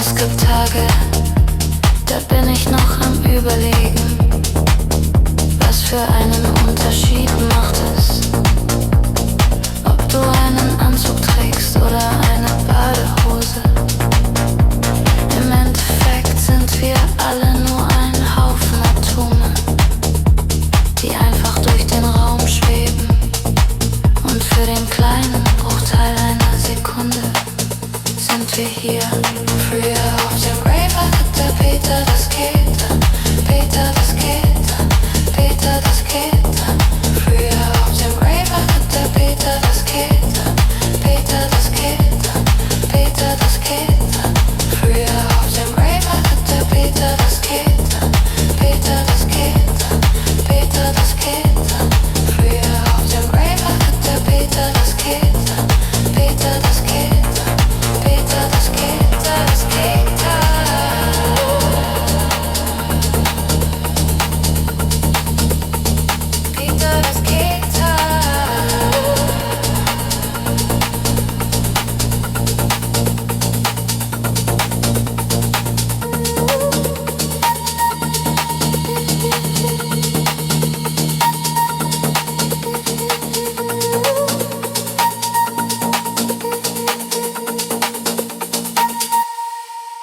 Es gibt Tage, da bin ich noch am Überlegen, was für einen Unterschied macht es, ob du einen Anzug trägst oder eine Badehose. Im Endeffekt sind wir alle nur ein Haufen Atome, die einfach durch den Raum schweben. Und für den kleinen Bruchteil einer Sekunde sind wir hier. Früher auf dem Rave hatte Peter das Keta, Peter das Keta, Peter das Keta. Früher auf dem Rave hatte Peter das Keta, Peter das Keta, Peter das Keta. Früher auf dem Rave hatte Peter das Keta, Peter das Keta, Peter das Keta. Früher auf dem Rave hatte Peter das Keta, Peter das Keta, Peter das Keta, das Keta. Peter das Keta.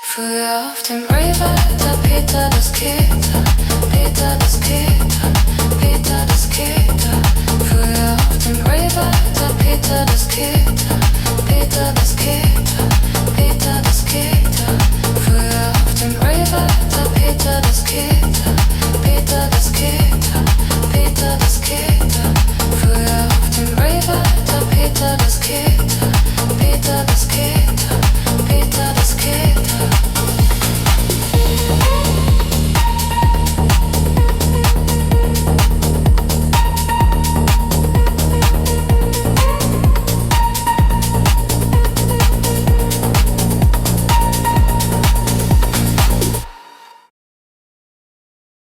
Früher auf dem Rave hatte Peter das Keta, Peter das Keta, Peter das Keta. Früher auf dem Rave hatte Peter das Keta, Peter das Keta, Peter das Keta.